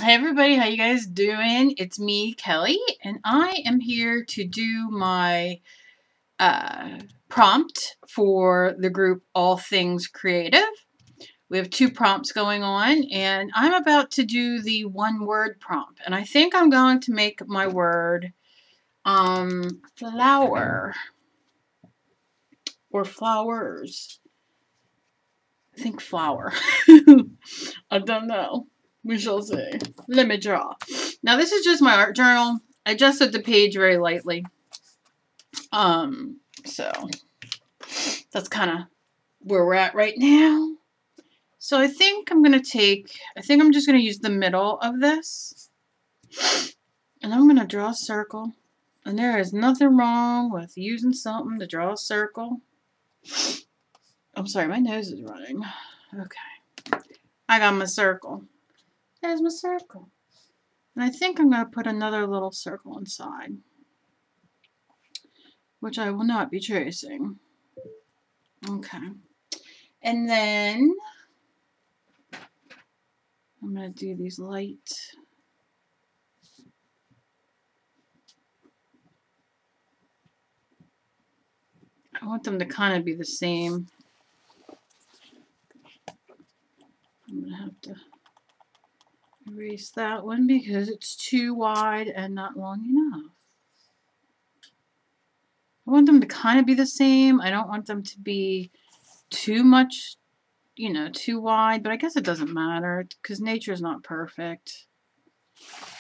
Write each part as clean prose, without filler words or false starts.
Hey everybody, how you guys doing? It's me, Kelly, and I am here to do my prompt for the group All Things Creative. We have 2 prompts going on, and I'm about to do the one-word prompt. And I think I'm going to make my word flower or flowers. I think flower. I don't know. We shall see. Let me draw. Now this is just my art journal. I adjusted the page very lightly. So that's kind of where we're at right now. So I think I'm just going to use the middle of this. And I'm going to draw a circle. And there is nothing wrong with using something to draw a circle. I'm sorry, my nose is running. Okay. I got my circle. There's my circle. And I think I'm going to put another little circle inside, which I will not be tracing. Okay. And then I'm going to do these light. I want them to kind of be the same. I'm going to have to erase that one because it's too wide and not long enough. I want them to kind of be the same. I don't want them to be too much, you know, too wide, but I guess it doesn't matter because nature is not perfect.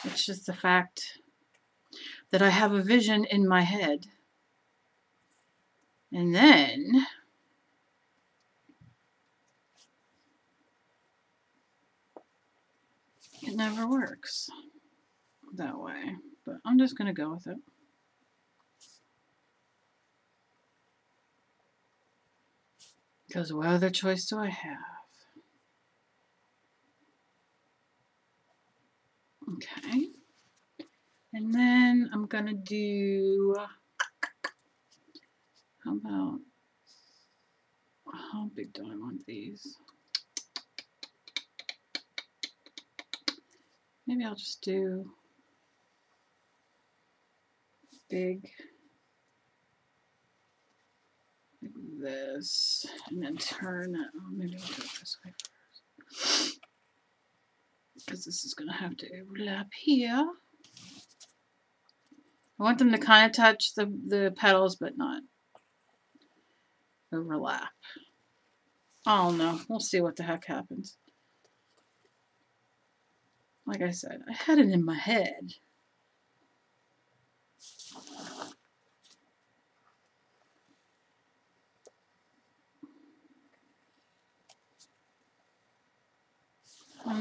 It's just the fact that I have a vision in my head. And then it never works that way, but I'm just going to go with it. Because what other choice do I have? Okay. And then I'm going to do, how big do I want these? Maybe I'll just do big like this and then turn it. Oh, maybe I'll do it this way first. Because this is going to have to overlap here. I want them to kind of touch the petals, but not overlap. Oh no, we'll see what the heck happens. Like I said, I had it in my head.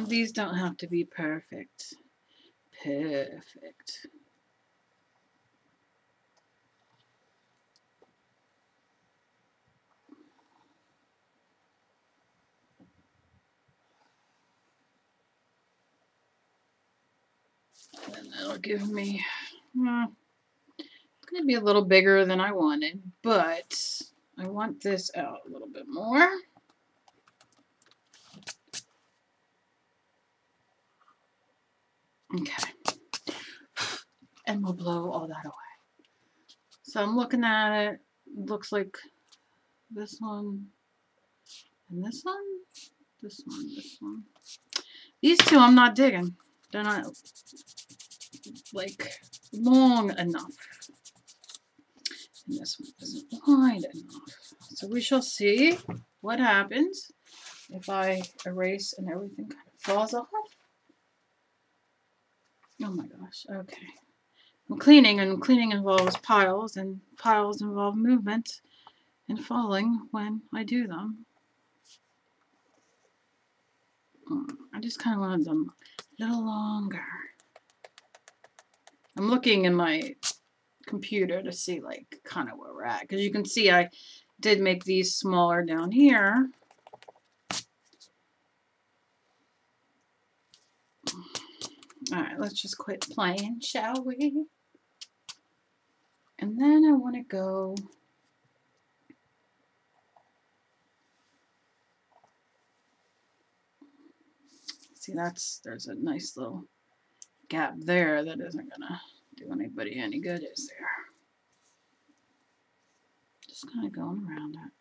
These don't have to be perfect. Perfect. And that'll give me, well, it's going to be a little bigger than I wanted, but I want this out a little bit more. Okay. And we'll blow all that away. So I'm looking at it. It looks like this one and this one. This one, this one. These 2 I'm not digging. They're not like long enough. And this one isn't wide enough. So we shall see what happens if I erase and everything kind of falls off. Oh my gosh, okay. I'm cleaning, and cleaning involves piles, and piles involve movement and falling when I do them. I just kind of wanted them a little longer. I'm looking in my computer to see like kind of where we're at, because you can see I did make these smaller down here. Alright, let's just quit playing, shall we? And then I want to go See, there's a nice little gap there that isn't gonna do anybody any good, is there? Just kind of going around it.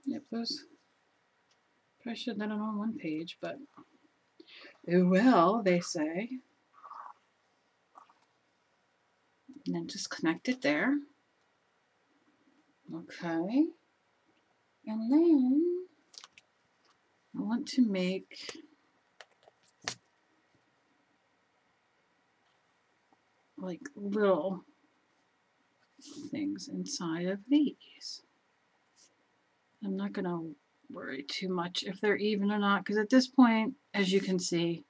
Yep, those. Probably should have done it on one page, but oh well, they say. And then just connect it there. Okay. And then I want to make like little things inside of these. I'm not going to worry too much if they're even or not, because at this point, as you can see,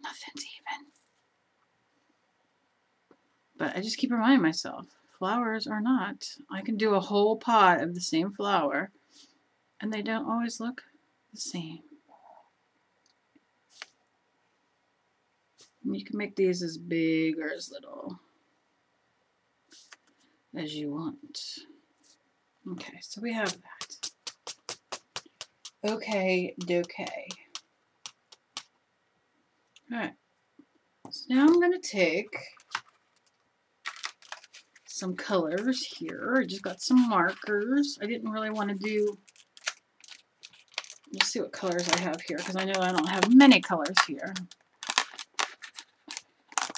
nothing's even. But I just keep reminding myself, flowers or not, I can do a whole pot of the same flower, and they don't always look the same. And you can make these as big or as little as you want. Okay, so we have that. Okay, dokay. Alright, so now I'm going to take some colors here. I just got some markers. I didn't really want to do, let's see what colors I have here, because I know I don't have many colors here.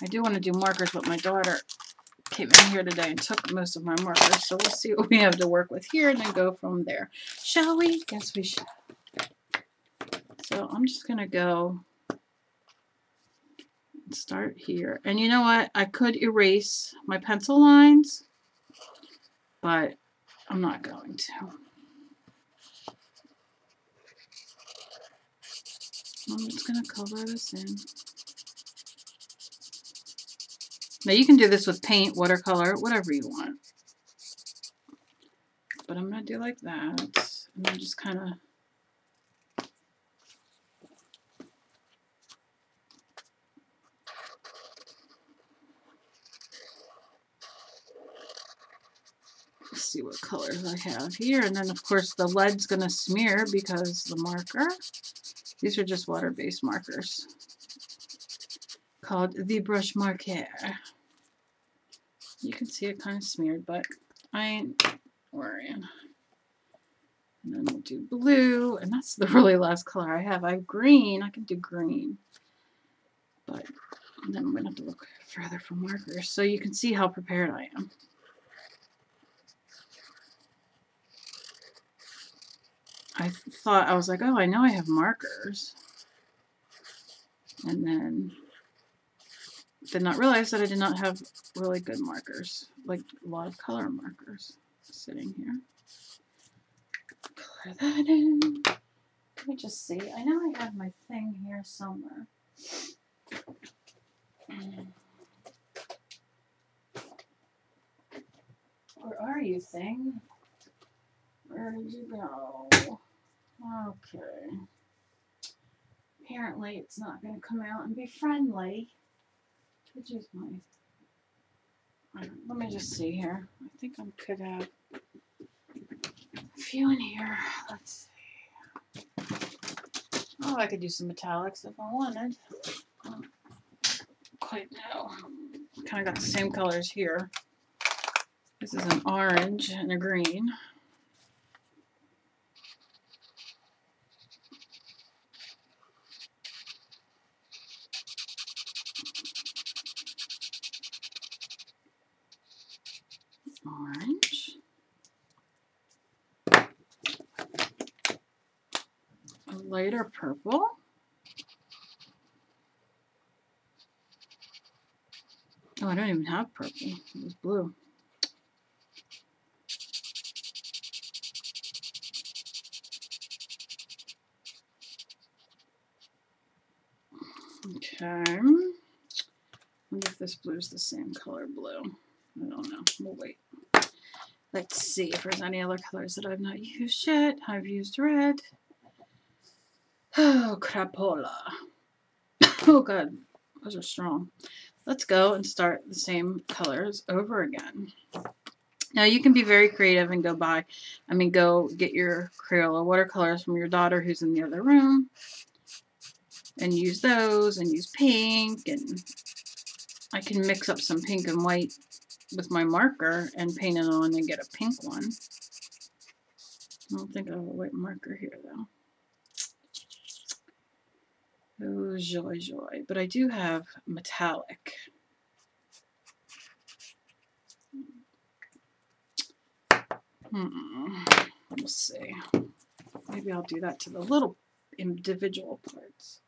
I do want to do markers, but my daughter came in here today and took most of my markers, so we'll see what we have to work with here and then go from there. Shall we? Yes, we shall. So I'm just going to go and start here. And you know what? I could erase my pencil lines, but I'm not going to. I'm just going to color this in. Now you can do this with paint, watercolor, whatever you want. But I'm going to do like that. And then just kind of see what colors I have here. And then of course the lead's going to smear because the marker, these are just water-based markers called the brush marker. You can see it kind of smeared, but I ain't worrying. And then we'll do blue, and that's the really last color I have. I have green. I can do green. But then I'm going to have to look further for markers so you can see how prepared I am. I thought, I was like, oh, I know I have markers. And then did not realize that I did not have really good markers, like a lot of color markers sitting here. Color that in. Let me just see. I know I have my thing here somewhere. Where are you, thing? Where did you go? Okay. Apparently it's not going to come out and be friendly. Which is my... Let me just see here. I think I could have a few in here. Let's see. Oh, I could do some metallics if I wanted. I don't quite know. Kind of got the same colors here. This is an orange and a green. Orange. A lighter purple. Oh, I don't even have purple. It was blue. Okay. I wonder if this blue is the same color blue. I don't know. We'll wait. Let's see if there's any other colors that I've not used yet. I've used red. Oh, crapola. Oh, God. Those are strong. Let's go and start the same colors over again. Now you can be very creative and go get your Crayola watercolors from your daughter who's in the other room and use those and use pink, and I can mix up some pink and white with my marker and paint it on and get a pink one. I don't think I have a white marker here though. Oh, joy, joy. But I do have metallic. We'll see. Maybe I'll do that to the little individual parts.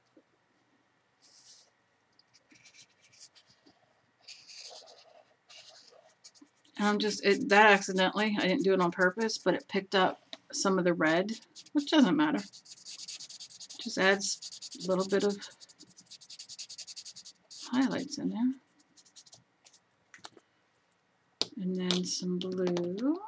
And that accidentally, I didn't do it on purpose, but it picked up some of the red, which doesn't matter. Just adds a little bit of highlights in there. And then some blue.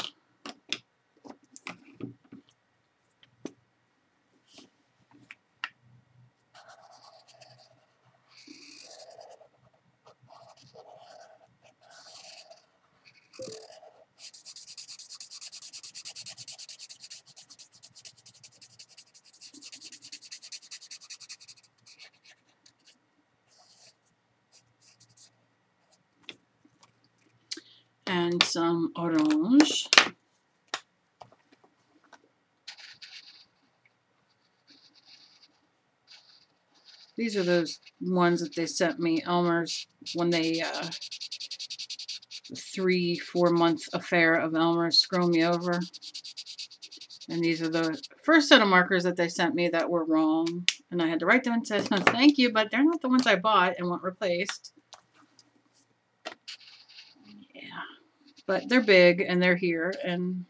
And some orange. These are those ones that they sent me, Elmer's, when they, 3-4 month affair of Elmer's screw me over. And these are the first set of markers that they sent me that were wrong. And I had to write them and say, thank you, but they're not the ones I bought and want replaced. Yeah. But they're big and they're here, and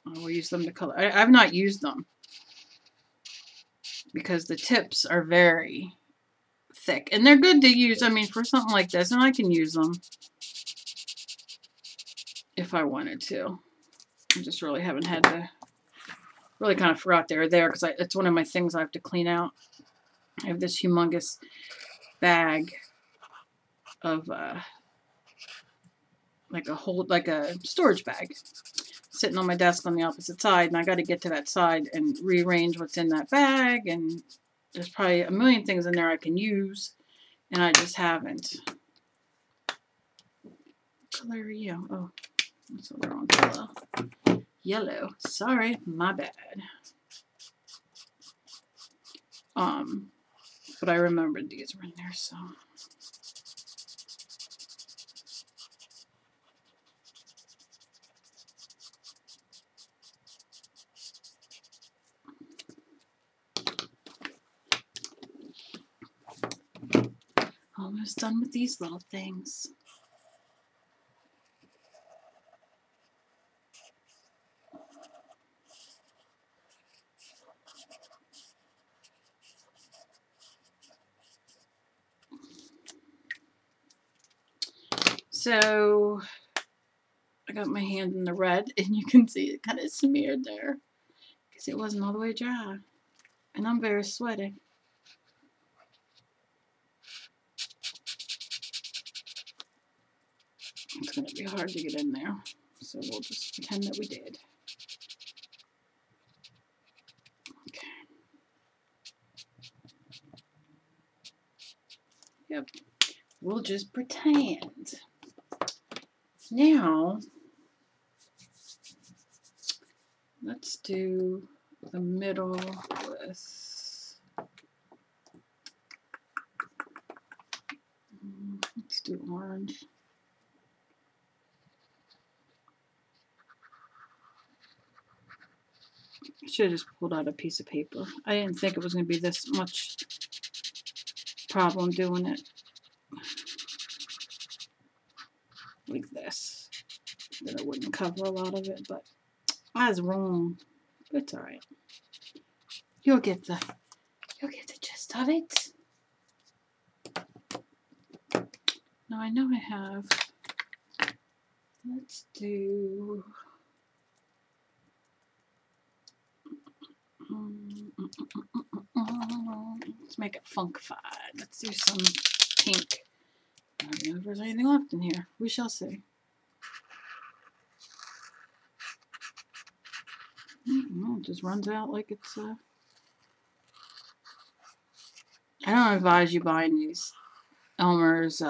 I will use them to color. I've not used them because the tips are very thick. And they're good to use, I mean, for something like this. And I can use them if I wanted to. I just really haven't had to. Really kind of forgot they were there because it's one of my things I have to clean out. I have this humongous bag of like a storage bag sitting on my desk on the opposite side, and I got to get to that side and rearrange what's in that bag, and there's probably a million things in there I can use, and I just haven't. What color are you? Oh, that's the wrong color. Yellow. Sorry, my bad. But I remembered these were in there, so. Almost done with these little things. So I got my hand in the red, and you can see it kind of smeared there because it wasn't all the way dry. And I'm very sweaty. It's going to be hard to get in there, so we'll just pretend that we did. Okay. Yep. We'll just pretend. Now, let's do the middle with, let's do orange. I should have just pulled out a piece of paper. I didn't think it was going to be this much problem doing it like this. That it wouldn't cover a lot of it, but I was wrong. It's all right. You'll get the gist of it. Now I know I have. Let's do. Let's make it funkified. Let's do some pink. I don't know if there's anything left in here. We shall see. it just runs out like it's I don't advise you buying these Elmer's.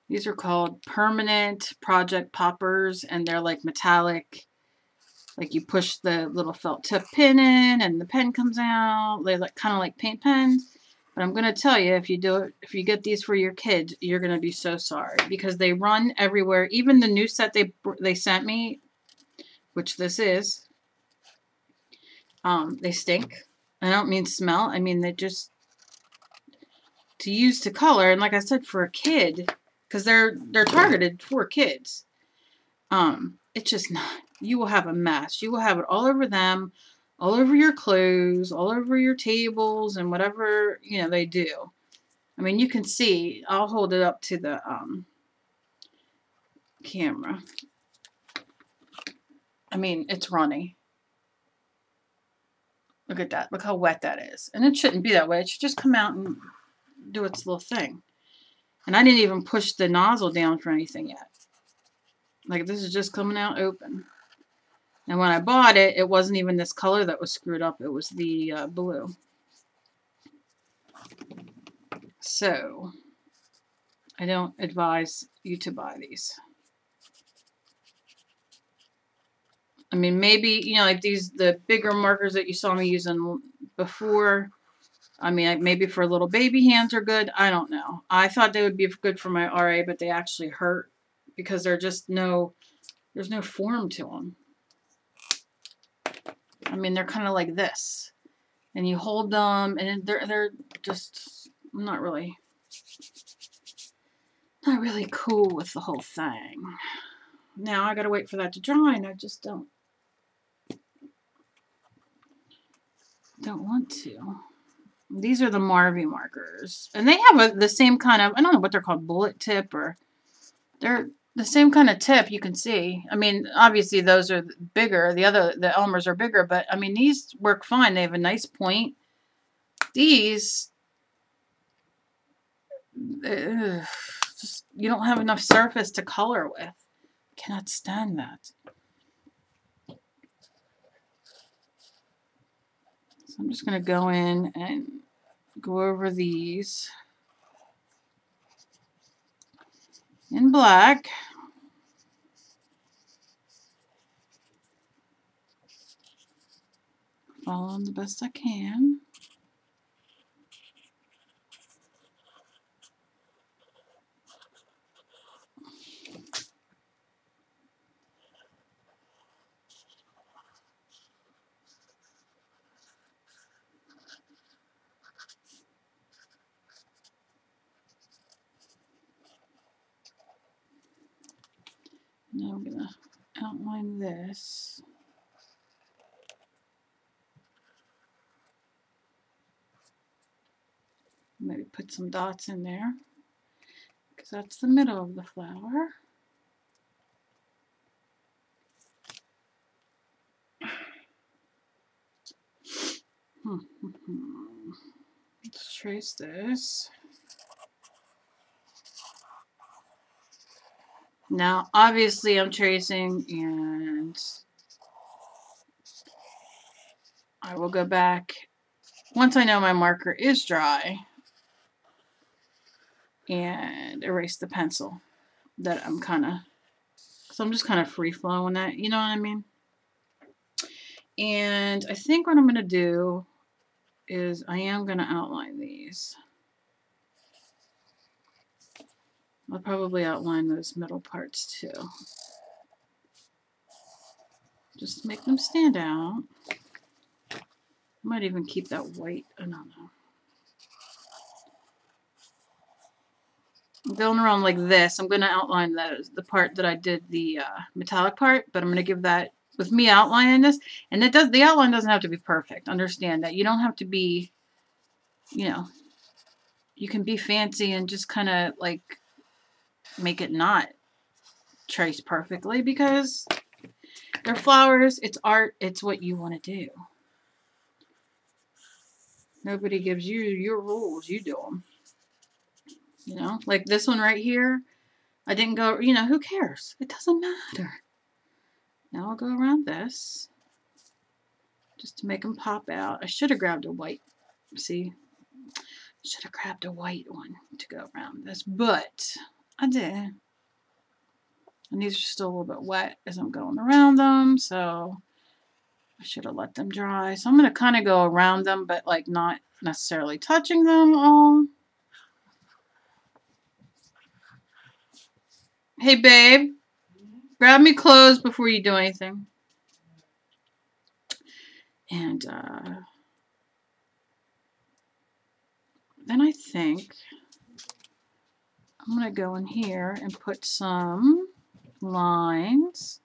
These are called permanent project poppers, and they're like metallic. Like you push the little felt tip pin in, and the pen comes out. They're like kind of like paint pens. But I'm gonna tell you, if you get these for your kids, you're gonna be so sorry because they run everywhere. Even the new set they sent me, which this is, they stink. I don't mean smell. I mean they just to use to color. And like I said, for a kid, because they're targeted for kids. It's just not. You will have a mess. You will have it all over them, all over your clothes, all over your tables, and whatever, you know, they do. I mean, you can see. I'll hold it up to the camera. I mean, it's runny. Look at that. Look how wet that is. And it shouldn't be that way. It should just come out and do its little thing. And I didn't even push the nozzle down for anything yet. Like, this is just coming out open. And when I bought it, it wasn't even this color that was screwed up. It was the blue. So, I don't advise you to buy these. I mean, maybe, you know, like the bigger markers that you saw me using before. I mean, like maybe for little baby hands are good. I don't know. I thought they would be good for my RA, but they actually hurt because they're just there's no form to them. I mean, they're kind of like this. And you hold them, and they're just not really cool with the whole thing. Now I gotta wait for that to dry, and I just don't want to. These are the Marvy markers, and they have the same kind of, I don't know what they're called, bullet tip, or they're the same kind of tip. You can see. I mean, obviously those are bigger. The Elmer's are bigger, but I mean these work fine. They have a nice point. These, just you don't have enough surface to color with. Cannot stand that. So I'm just going to go in and go over these in black. Follow them the best I can. Now I'm going to outline this. Maybe put some dots in there because that's the middle of the flower. Let's trace this. Now, obviously, I'm tracing, and I will go back once I know my marker is dry and erase the pencil that I'm so I'm just kind of free flowing that, you know what I mean? And I think what I'm going to do is I am going to outline these. I'll probably outline those middle parts too. Just to make them stand out. I might even keep that white. I don't know. I'm going around like this. I'm going to outline the part that I did the metallic part, but I'm going to give that, with me outlining this, and the outline doesn't have to be perfect. Understand that. You don't have to be, you know, you can be fancy and just kind of like make it not trace perfectly because they're flowers, it's art, it's what you want to do. Nobody gives you your rules, you do them. You know, like this one right here, I didn't go, you know, who cares? It doesn't matter. Now I'll go around this. just to make them pop out. I should have grabbed a white, see, should have grabbed a white one to go around this, but I did. And these are still a little bit wet as I'm going around them, so I should have let them dry. So I'm going to kind of go around them, but like not necessarily touching them all. Hey, babe, grab me clothes before you do anything. And then I think I'm going to go in here and put some lines.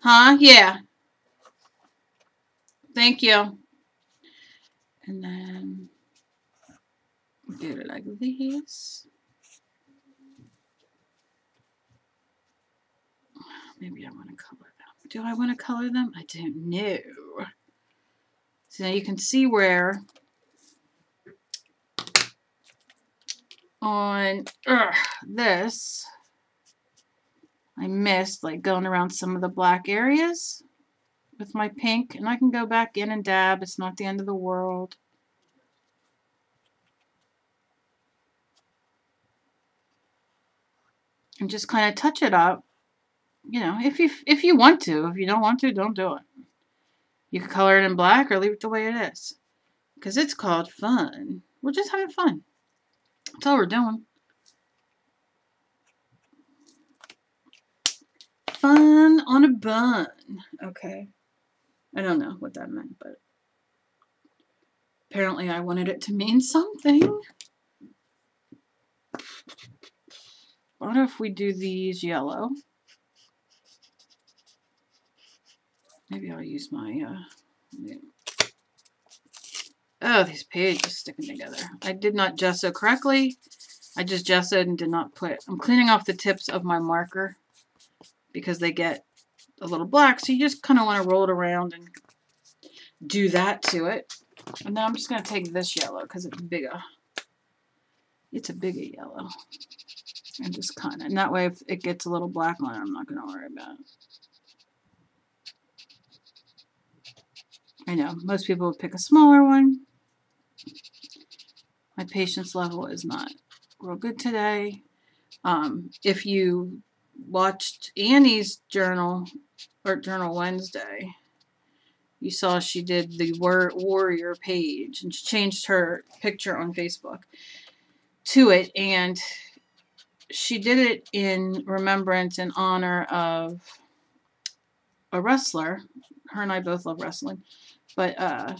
Huh? Yeah. Thank you. And then do it like this. Maybe I want to color them. Do I want to color them? I don't know. So now you can see where on this I missed, like going around some of the black areas with my pink, and I can go back in and dab. It's not the end of the world. And just kind of touch it up, you know, if you want to. If you don't want to, don't do it. You can color it in black or leave it the way it is, because it's called fun. We're just having fun. That's all we're doing. Fun on a bun. Okay. I don't know what that meant, but apparently I wanted it to mean something. What if we do these yellow? Maybe I'll use my, oh, these pages sticking together. I did not gesso correctly. I just gessoed and did not put, I'm cleaning off the tips of my marker because they get a little black. So you just kind of want to roll it around and do that to it. And then I'm just going to take this yellow because it's bigger. It's a bigger yellow. And just kind of, and that way if it gets a little black on it, I'm not going to worry about it. I know, most people would pick a smaller one. My patience level is not real good today. If you watched Annie's journal, or Journal Wednesday, you saw she did the warrior page, and she changed her picture on Facebook to it, and she did it in remembrance and honor of a wrestler. Her and I both love wrestling, but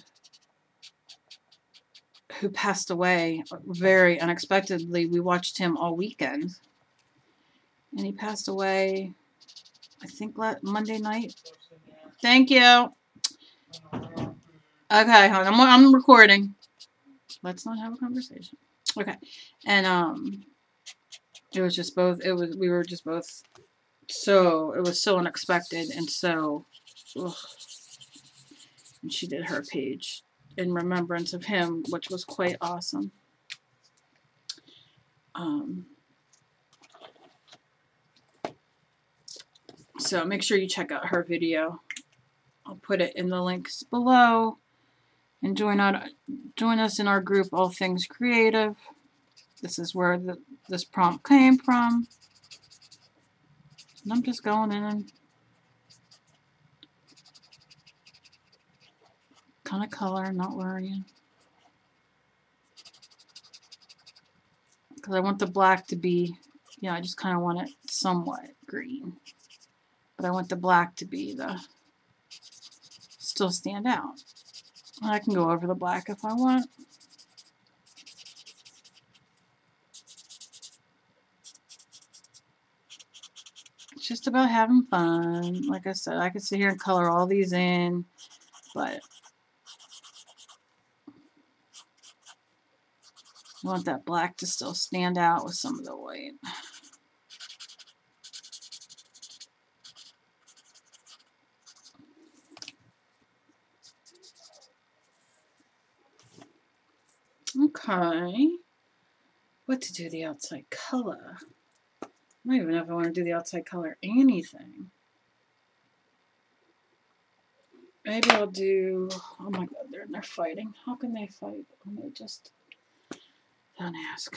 who passed away very unexpectedly. We watched him all weekend, and he passed away, I think, Monday night. Thank you. Okay, hon, I'm recording. Let's not have a conversation. Okay, and it was just both. We were just both. So it was so unexpected, and so, ugh. And she did her page in remembrance of him, which was quite awesome. So make sure you check out her video. I'll put it in the links below. And join us in our group, All Things Creative. This is where this prompt came from. And I'm just going in and kind of color, not worrying. Because I want the black to be, I just kind of want it somewhat green. But I want the black to be still stand out. And I can go over the black if I want. It's just about having fun. Like I said, I could sit here and color all these in, but I want that black to still stand out with some of the white. Okay. What to do the outside color? I don't even know if I want to do the outside color anything. maybe I'll do, oh my God, they're fighting. How can they fight? Let me just, don't ask.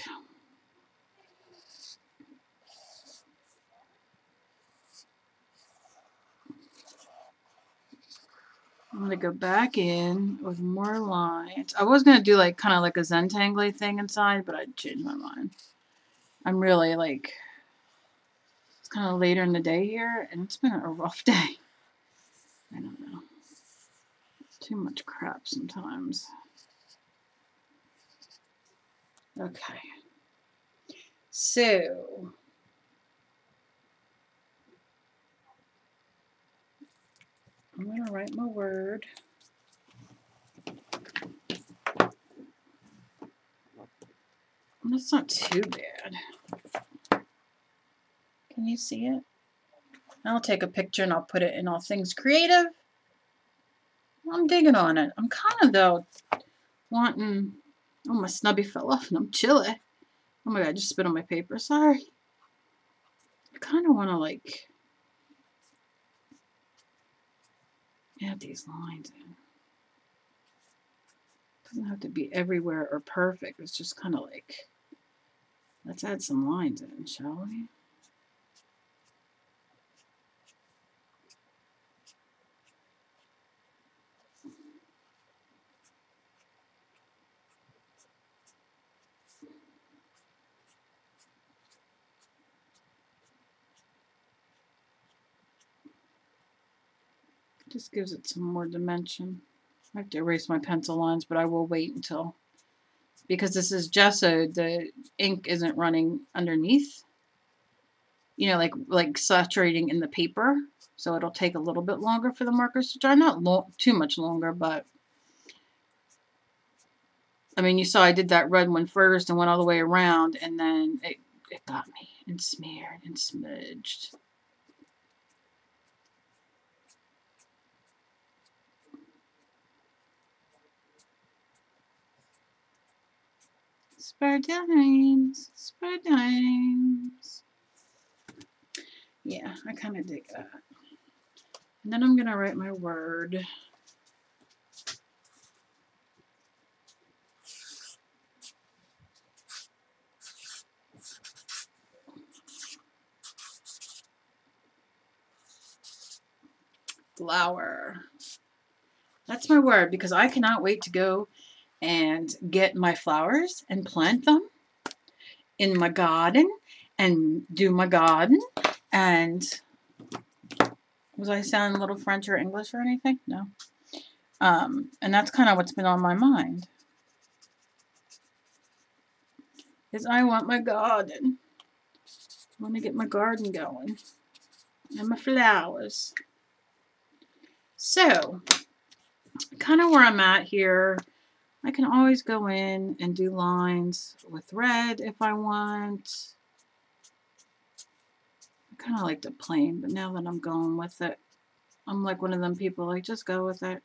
I'm going to go back in with more lines. I was going to do like kind of like a Zentangle thing inside, but I changed my mind. I'm really like, it's kind of later in the day here, and it's been a rough day. I don't know. Too much crap sometimes. Okay. So, I'm going to write my word. That's not too bad. Can you see it? I'll take a picture and I'll put it in All Things Creative. I'm digging on it. I'm kind of, though, wanting... Oh, my snubby fell off and I'm chilly. Oh my God, I just spit on my paper. Sorry. I kind of want to, like, add these lines in. It doesn't have to be everywhere or perfect. It's just kind of like, let's add some lines in, shall we? Just gives it some more dimension. I have to erase my pencil lines, but I will wait until, because this is gesso, the ink isn't running underneath. You know, like saturating in the paper. So it'll take a little bit longer for the markers to dry. Not too much longer, but I mean, you saw I did that red one first and went all the way around, and then it got me and smeared and smudged. Spare dimes, spare dimes. Yeah, I kind of dig that. And then I'm going to write my word. Flower. That's my word, because I cannot wait to go and get my flowers and plant them in my garden and do my garden. And was I sounding a little French or English or anything? No. And that's kind of what's been on my mind. Is I want my garden. I want to get my garden going. And my flowers. So, kind of where I'm at here, I can always go in and do lines with red if I want. I kind of like the plain, but now that I'm going with it, I'm like one of them people, like, just go with it.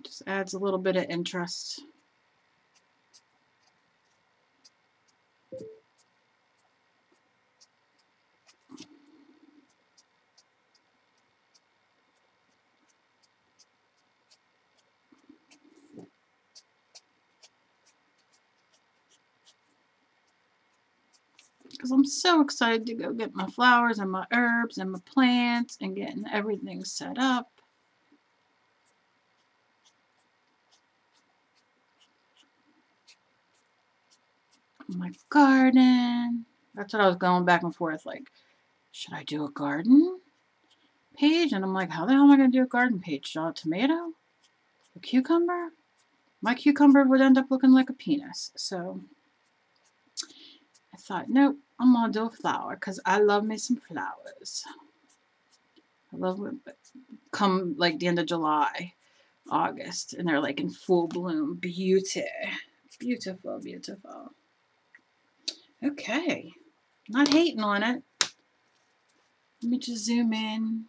Just adds a little bit of interest. Because I'm so excited to go get my flowers and my herbs and my plants and getting everything set up. My garden. That's what I was going back and forth, like, should I do a garden page? And I'm like, how the hell am I going to do a garden page? Draw a tomato? A cucumber? My cucumber would end up looking like a penis. So I thought, nope, I'm going to do a flower because I love me some flowers. I love it. Come like the end of July, August, and they're like in full bloom. Beauty. Beautiful, beautiful. Okay. Not hating on it. Let me just zoom in.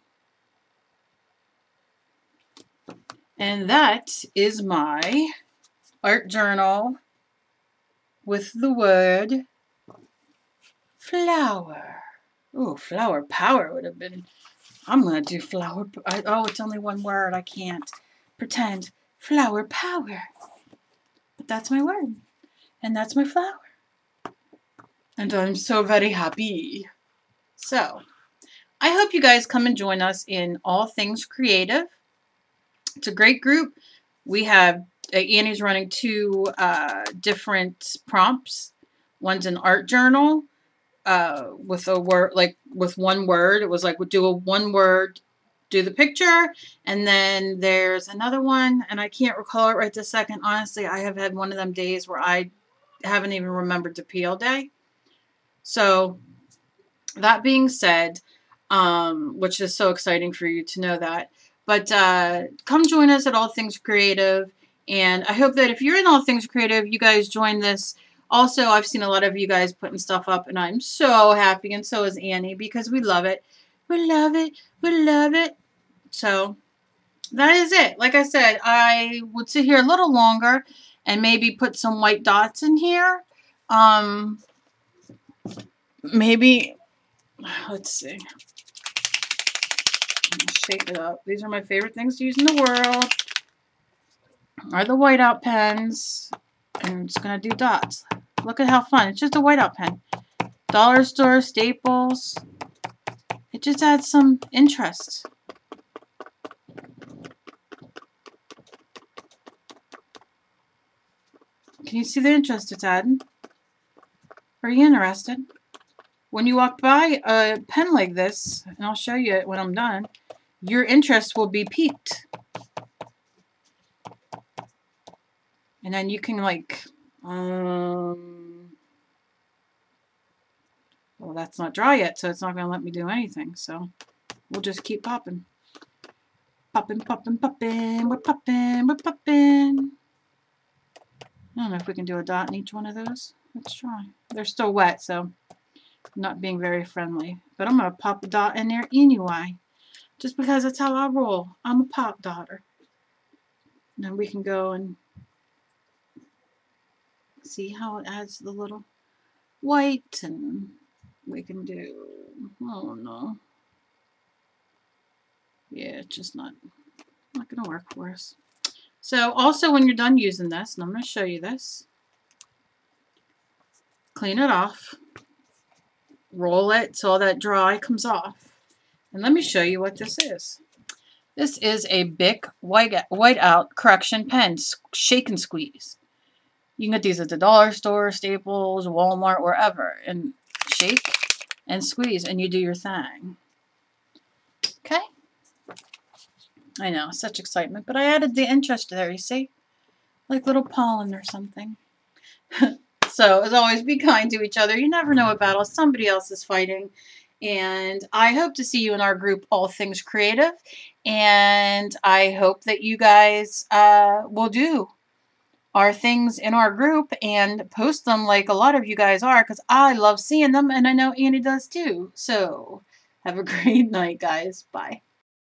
And that is my art journal with the word flower. Oh, flower power would have been I'm going to do flower. Oh, it's only one word. I can't pretend. Flower power. But that's my word. And that's my flower. And I'm so very happy. So, I hope you guys come and join us in All Things Creative. It's a great group. We have, Annie's running 2 different prompts. One's an art journal with a word, like with one word. It was like, do a one word, do the picture. And then there's another one, and I can't recall it right this second. Honestly, I have had one of them days where I haven't even remembered to pee all day. So that being said, which is so exciting for you to know that. But come join us at All Things Creative. And I hope that if you're in All Things Creative, you guys join this. Also, I've seen a lot of you guys putting stuff up, and I'm so happy, and so is Annie, because we love it. We love it. We love it. So that is it. Like I said, I would sit here a little longer and maybe put some white dots in here. Maybe, let's see. Shake it up. These are my favorite things to use in the world. Are the whiteout pens. And it's going to do dots. Look at how fun. It's just a whiteout pen. Dollar store, Staples. It just adds some interest. Can you see the interest it's adding? Are you interested? When you walk by a pen like this, and I'll show you it when I'm done, your interest will be piqued. And then you can like, well, that's not dry yet, so it's not going to let me do anything. So we'll just keep popping. Popping, popping, popping. We're popping, we're popping. I don't know if we can do a dot in each one of those. Let's try. They're still wet, so I'm not being very friendly. But I'm going to pop a dot in there anyway. Just because that's how I roll. I'm a pop dotter. And then we can go and see how it adds the little white, and we can do, oh no. Yeah, it's just not going to work for us. So also when you're done using this, and I'm going to show you this, clean it off, roll it so all that dry comes off. And let me show you what this is. This is a Bic Whiteout Correction Pen, Shake and Squeeze. You can get these at the dollar store, Staples, Walmart, wherever. And shake and squeeze, and you do your thing. Okay? I know, such excitement. But I added the interest there, you see? Like little pollen or something. So, as always, be kind to each other. You never know what battle somebody else is fighting. And I hope to see you in our group, All Things Creative. And I hope that you guys will do our things in our group and post them like a lot of you guys are, because I love seeing them, and I know Annie does too. So, have a great night, guys. Bye.